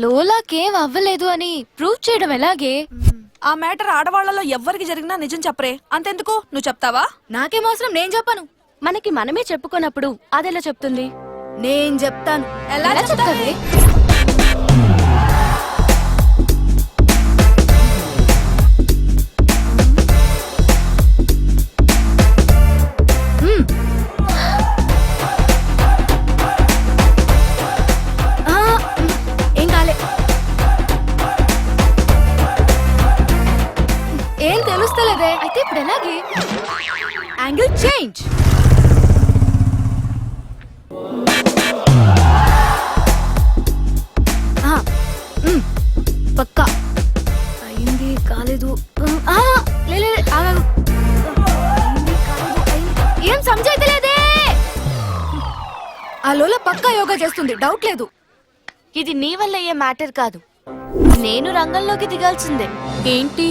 లోలాకేం అవ్వలేదు అని ప్రూవ్ చేయడం ఎలాగే? ఆ మ్యాటర్ ఆడవాళ్లలో ఎవ్వరికి జరిగినా నిజం చెప్పరే. అంతెందుకు, నువ్వు చెప్తావా? నాకేం అవసరం, నేను చెప్పను. మనకి మనమే చెప్పుకున్నప్పుడు అదెలా చెప్తుంది? నేను చెప్తాను. ఎలా చెప్తావే? ఏం కాలే. ఏం తెలుస్తలేదే. అయితే ఇప్పుడు ఎలాగే? Angle change. పక్కా అయింది కాలేదు. ఆగాగు. ఏం సమజైతలేదే. ఆ లోల పక్కా యోగా చేస్తుంది, డౌట్ లేదు. ఇది నీ వల్ల అయ్యే మ్యాటర్ కాదు, నేను రంగంలోకి దిగాల్సిందే. ఏంటి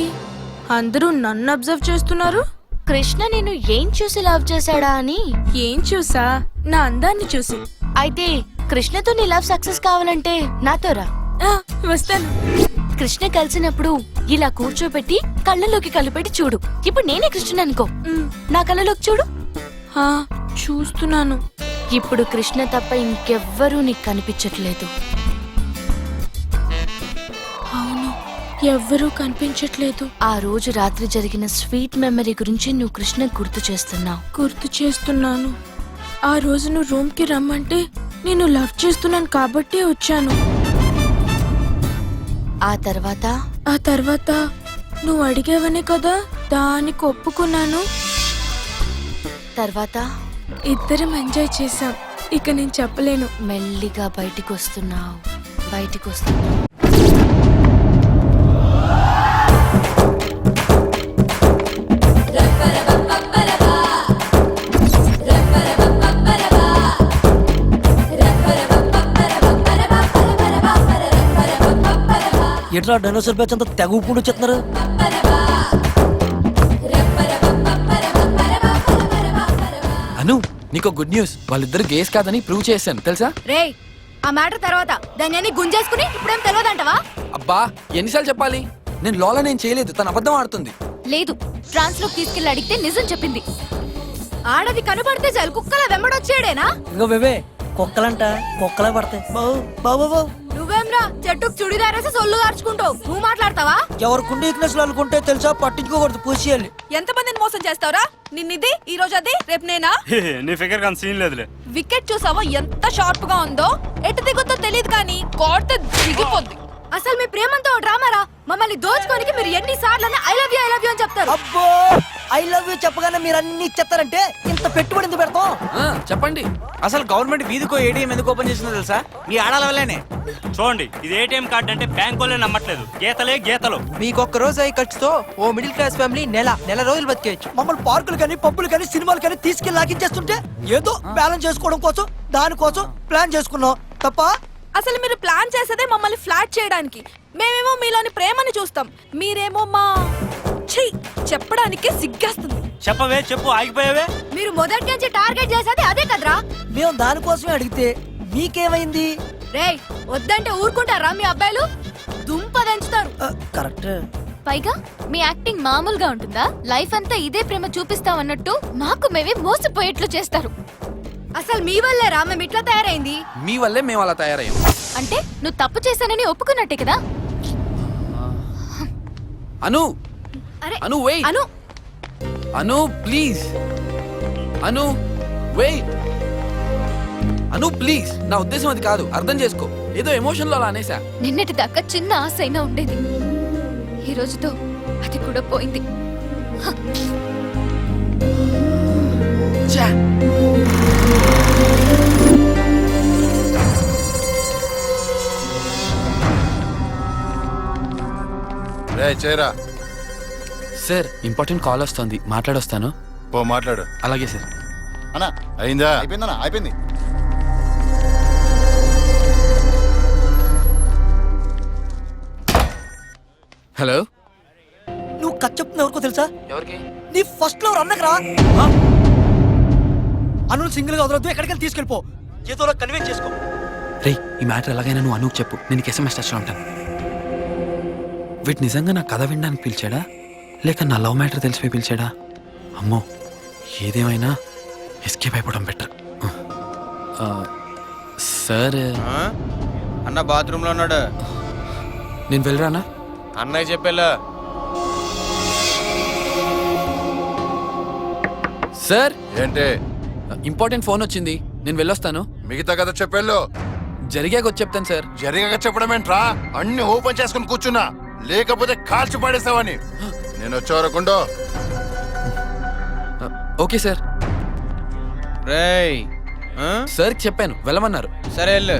అందరూ నన్ను అబ్జర్వ్ చేస్తున్నారు? కృష్ణ నేను ఏం చూసి లవ్ చేశాడా అని. ఏం చూసా? నా అందాన్ని చూసి. అయితే కృష్ణతో నీ లవ్ సక్సెస్ కావాలంటే నాతో రా. వస్తాను. కృష్ణ కలిసినప్పుడు ఇలా కూర్చోబెట్టి కళ్ళలోకి కలిపెట్టి చూడు. ఇప్పుడు నేనే కృష్ణ అనుకో, నా కళ్ళలోకి చూడు. చూస్తున్నాను. ఇప్పుడు కృష్ణ తప్ప ఇంకెవ్వరూ నీకు కనిపించట్లేదు. అవును, ఎవ్వరూ కనిపించట్లేదు. ఆ రోజు రాత్రి జరిగిన స్వీట్ మెమరీ గురించి నువ్వు కృష్ణ గుర్తు చేస్తున్నావు. గుర్తు చేస్తున్నాను. ఆ రోజు నువ్వు రూమ్ కి రమ్మంటే నేను లవ్ చేస్తున్నాను కాబట్టి వచ్చాను. ఆ తర్వాత నువ్వు అడిగావనే కదా, దానికి ఒప్పుకున్నాను. తర్వాత ఇద్దరం ఎంజాయ్ చేసాం. ఇక నేను చెప్పలేను. మెల్లిగా బయటికి వస్తున్నావు. ఎట్లా డైనోసార్ బ్యాచ్ అంతా తెగ ఊపుకుంటూ వచ్చేస్తున్నారు. అను, నీకు గుడ్ న్యూస్. వాళ్ళిద్దరు గేస్ కాదని ప్రూవ్ చేశాను తెలుసా? రేయ్, ఆ మ్యాటర్ తర్వాత దాన్ని అన్ని గుంజేసుకుని ఇప్పుడేం తెలియదంటవా? అబ్బా ఎన్నిసార్లు చెప్పాలి? నేను లోలా నేను చేయలేదు, తన అబద్ధం ఆడుతుంది. లేదు, ట్రాన్స్ లోకి తీసుకెళ్లి అడిగితే నిజం చెప్పింది. ఆడది కనబడితే చాలు కుక్కల వెంబడొచ్చాడేనా? ఇంకో బేబే కుక్కలంట కుక్కలే పడతాయి. బావు బావు బావు నువ్వేమ్రా చెట్టుకు చుడిదారేసి సొల్లు దార్చుకుంటావు. నువ్వు మాట్లాడతావా? ఎవరికి వీక్నెస్ అనుకుంటే తెలుసా, పట్టించుకోకూడదు, పూసేయాలి. ఎంతమందిని మోసం చేస్తావురా? నిన్నిది ఈ రోజు అది, రేపు నేనా? నీ ఫిగర్ కానీ సీన్ లేదులే. వికెట్ చూసావా ఎంత షార్ప్ గా ఉందో? ఎటు దిగుద్దో తెలియదు కానీ కోర్టు దిగిపోద్ది. అసలు మీ ప్రేమంతో డ్రామారా? మమ్మల్ని దోచుకోనికి మీరు ఎన్నిసార్లు ఐ లవ్ యూ అని చెప్తారు. అబ్బో ఐ లవ్ యూ చెప్పగానే మీరు అన్ని ఇచ్చేస్తారంటే ఇంత పెట్టుబడి ఎందుకు పెడతాం? చెప్పండి. అసలు గవర్నమెంట్ వీధికో ఏటీఎం ఎందుకు ఓపెన్ చేసిందో తెలుసా? మీ ఆడాల వల్లేనే. చూడండి, ఇది ఏటీఎం కార్డు అంటే బ్యాంకులే నమ్మట్లేదు. గీతలు. మీకొక్క రోజు అయ్యి ఖర్చుతో ఓ మిడిల్ క్లాస్ ఫ్యామిలీ నెల రోజులు బతికేయచ్చు. మమ్మల్ని పార్కులు కానీ పబ్బులు కానీ సినిమాలు కానీ తీసుకెళ్ళి లాగించేస్తుంటే ఏదో బ్యాలెన్స్ చేసుకోవడం కోసం దానికోసం ప్లాన్ చేసుకున్నాం తప్ప. అసలు మీరు ప్లాన్ చేసేదే మమ్మల్ని ఫ్లాట్ చేయడానికి. మేమేమో మీలోని ప్రేమని చూస్తాం, మీరేమో మా ఛీ చెప్పడానికి సిగ్గేస్తుంది. చెప్పు ఆగిపోయావే. మీరు మొదటి నుంచి టార్గెట్ చేసేది అదే కదరా. మేము దానికోసమే అడిగితే మీకేమైంది? రేయ్, వద్దంటే ఊరుకుంటారా మీ అబ్బాయిలు? దుంప దంచుతారు. కరెక్ట్. పైగా మీ యాక్టింగ్ మామూలుగా ఉంటుందా? లైఫ్ అంతా ఇదే ప్రేమ చూపిస్తామన్నట్టు మాకు మేమే మోసపోయేట్లు చేస్తారు. అసలు మీ వల్లే రా మేము ఇట్లా తయారైంది. మీ వల్లే మేము అలా తయారయ్యాం. అంటే నువ్వు తప్పు చేశానని ఒప్పుకున్నట్టే కదా? అను, అరే Anu wait. Anu please. Anu wait. Anu please, నా ఉద్దేశం అది కాదు, అర్థం చేసుకో. ఏదో ఎమోషన్ లో అలా అనేసా. నిన్నటి దాకా చిన్న ఆశ అయినా ఉండేది, ఈ రోజుతో అది కూడా పోయింది. చేరా సార్, ఇంపార్టెంట్ కాల్ వస్తుంది, మాట్లాడొస్తాను. మాట్లాడు. అలాగే సార్. అన్నా అయిందా? అయిపోయిందన్నా, అయిపోయింది. హలో, నువ్వు కట్ చెప్తున్నా ఎవరికో తెలుసా? ఎవరికి? నీ ఫస్ట్ లో అన్నకు రా. అను సింగిల్ గా వదలొద్దు, ఎక్కడికైనా తీసుకెళ్ళిపో. ఏదో కన్వే చేసుకో. రేయ్ ఈ మ్యాటర్ ఎలాగైనా నువ్వు అనుకు చెప్పు, నేను నీకు SMS టచ్లో ఉంటాను. వీటి నిజంగా నా కథ వినడానికి పిలిచాడా లేక నా లవ్ మ్యాటర్ తెలిసిపోయి పిలిచాడా? అమ్మో ఏదేమైనా ఎస్కేప్ అయిపోవడం బెటర్. సార్ అన్న బాత్రూమ్ లో ఉన్నాడు. నేను వెళ్ళరానా? అన్నయ్య చెప్పేలా. సార్ ఏంటి ఇంపార్టెంట్ ఫోన్ వచ్చింది, నేను వెళ్ళొస్తాను. మిగతా కథ చెప్పేళ్ళు. జరిగాక వచ్చి చెప్తాను సార్. జరిగాక చెప్పడం ఏంట్రా? అన్ని ఓపెన్ చేసుకుని కూర్చున్నా, లేకపోతే కాల్చి పడేసావని. నేను వచ్చే వరకుండో. Okay sir. రేయ్ సార్కి చెప్పాను వెళ్ళమన్నారు. సరే వెళ్ళు.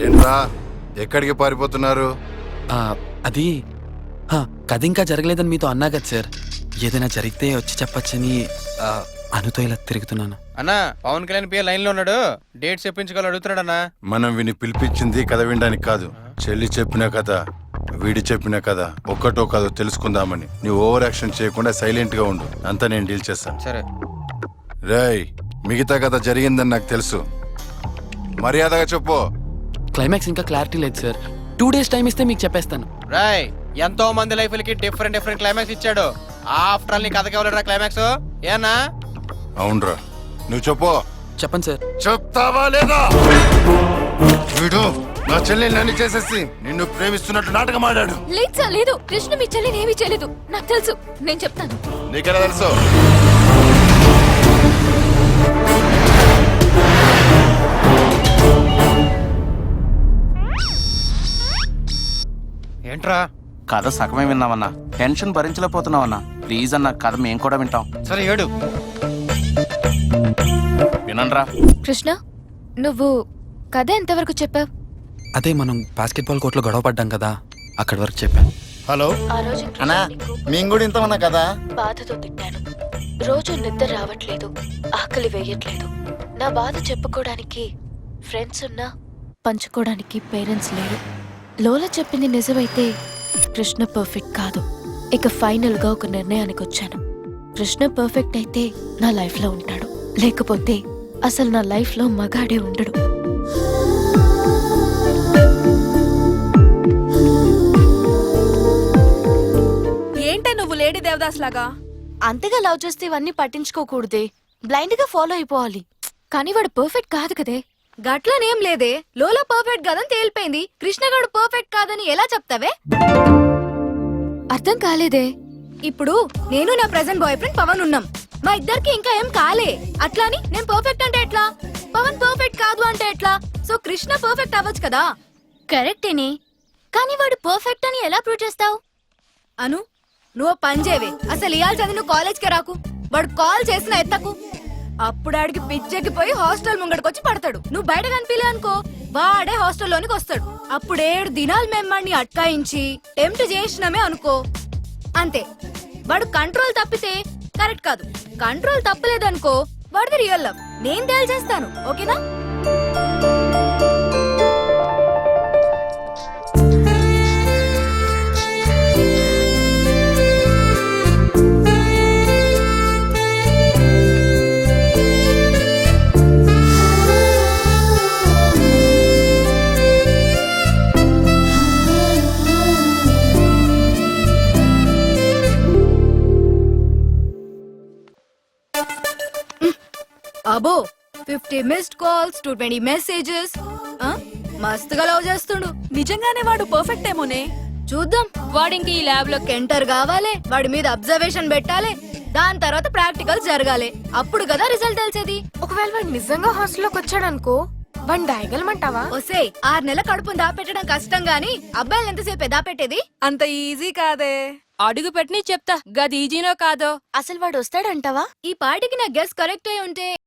ఏంట్రా ఎక్కడికి పారిపోతున్నారు? అది కథ ఇంకా జరగలేదని మీతో అన్నా కదా సార్. ఏదైనా జరిగితే వచ్చి చెప్పచ్చని అనుతో ఇలా తిరుగుతున్నాను. అన్నా పవన్ కళ్యాణ్ పిఏ లైన్ లో ఉన్నాడు, డేట్ చెప్పించుకోవాలి అడుగుతున్నాడు అన్నా. మనం విని పిలిపించింది కథ వినడానికి కాదు. చెల్లి చెప్పిన కథ, వీడి చెప్పిన కథ ఒక్కటో కాదో తెలుసుకుందామని. నువ్వు ఓవర్ యాక్షన్ చేయకుండా సైలెంట్ గా ఉండు, అంతా నేను డీల్ చేస్తాను. సరే. రేయ్ మిగతా కథ జరిగిందని నాకు తెలుసు, మర్యాదగా చెప్పు. క్లైమాక్స్ ఇంకా క్లారిటీ లేదు సార్. 2 days టైం ఇస్తే మీకు చెప్పేస్తాను. రాయ్ ఎంతో మంది లైఫ్లకి డిఫరెంట్ డిఫరెంట్ క్లైమాక్స్ ఇచ్చాడు. ఆఫ్టర్ ఆల్ నీ కథకి ఎవరు క్లైమాక్స్ ఏనా? అవునరా, నువ్వు చెప్పు. చెప్పండి సార్. చెప్తావా లేదా? వీడు నా చెల్లెని నన్ను చేసేసి నిన్ను ప్రేమిస్తున్నట్టు నాటకం ఆడాడు. లేదు సార్ లేదు, కృష్ణ మీ చెల్లిని ఏమీ చేయలేదు. నాకు తెలుసు, నేను చెప్తాను. నీకెలా తెలుసు? ఏంట్రా? కథ సగమే విన్నామన్నా, టెన్షన్ భరించలేకపోతున్నామన్నా. ప్లీజ్ అన్న, కథ మేము కూడా వింటాం. సరే ఏడు. వినండ్రా. కృష్ణ నువ్వు కథ ఎంతవరకు చెప్పావు? అదే మనం బాస్కెట్బాల్ కోర్టులో గొడవ పడ్డాం కదా, అక్కడి వరకు చెప్పాను. హలో ఆ రోజు అన్నా, మేము కూడా ఇంతమన్నా కదా. బాధతో తిట్టాను. రోజు నిద్ర రావట్లేదు, ఆకలి వేయట్లేదు. నా బాధ చెప్పుకోవడానికి ఫ్రెండ్స్ ఉన్నా పంచుకోవడానికి పేరెంట్స్ లేరు. లోలా చెప్పింది నిజమైతే కృష్ణ పర్ఫెక్ట్ కాదు. ఇక ఫైనల్ గా ఒక నిర్ణయానికి వచ్చాను. కృష్ణ పర్ఫెక్ట్ అయితే నా లైఫ్ లో ఉంటాడు, లేకపోతే అసలు నా లైఫ్ లో మగాడే ఉండడు. ఏంటే నువ్వు లేడీ దేవదాస్ లాగా? అంతగా లవ్ చేస్తే ఇవన్నీ పట్టించుకోకూడదే, బ్లైండ్ గా ఫాలో అయిపోవాలి. కానీ వాడు పర్ఫెక్ట్ కాదు కదే. గట్లనేం లేదే, లోలా పర్ఫెక్ట్ కాదని తేలిపోయింది. కృష్ణగాడు పర్ఫెక్ట్ కాదని ఎలా చెప్తావే? అర్థం కాలేదే. ఇప్పుడు నేను నా ప్రెజెంట్ బాయ్ ఫ్రెండ్ పవన్ ఉన్నాం. మా ఇద్దరికి ఇంకా ఏం కాలే. అట్లాని నేను పర్ఫెక్ట్ అంటే ఎట్లా? పవన్ పర్ఫెక్ట్ కాదు అంటే ఎట్లా? సో కృష్ణ పర్ఫెక్ట్ అవ్వచ్చు కదా. కరెక్టేనే, కానీ వాడు పర్ఫెక్ట్ అని ఎలా ప్రూవ్ చేస్తావు? అను నువ్వు పని చేయవే. అసలు ఇయాల్సింది నువ్వు కాలేజ్కి రాకు. వాడు కాల్ చేసిన ఎత్తకు. అప్పుడు ఆడికి పిచ్చెక్కిపోయి హాస్టల్ ముంగడికొచ్చి పడతాడు. నువ్వు బయట కనిపించలే అనుకో, వాడే హాస్టల్లోనికి వస్తాడు. అప్పుడు 7 దినాలు మెమ్మడిని అట్కాయించి టెంప్ట్ చేసినమే అనుకో, అంతే. వాడు కంట్రోల్ తప్పితే కరెక్ట్ కాదు. కంట్రోల్ తప్పలేదనుకో, వాడిది రియల్ లవ్. నేను తేల్చేస్తాను, ఓకేనా? అబో 50 మిస్డ్ కాల్స్, 220 మెసేజెస్. మస్తుగా లవ్ చేస్తుండు. నిజంగానే వాడు పర్ఫెక్ట్ ఏమోనే. చూద్దాం. వాడింకి ఈ ల్యాబ్ లో కెంటర్ కావాలి, వాడి మీద అబ్జర్వేషన్ పెట్టాలి. దాని తర్వాత ప్రాక్టికల్ జరగాలి. అప్పుడు కదా రిజల్ట్ తెలిసేది. ఒకవేళ వాడు నిజంగా హాస్టల్లోకి వచ్చాడనుకో వాడిని దాయగలమంటావా? ఒసే 6 నెలల కడుపుని దాపెట్టడం కష్టం గాని అబ్బాయిలు ఎంతసేపు దాపెట్టేది? అంత ఈజీ కాదే. అడుగు పెట్టని చెప్తా గది ఈజీనో కాదో. అసలు వాడు వస్తాడంటావా? ఈ పాటికి నా గెస్ కరెక్ట్ అయి ఉంటే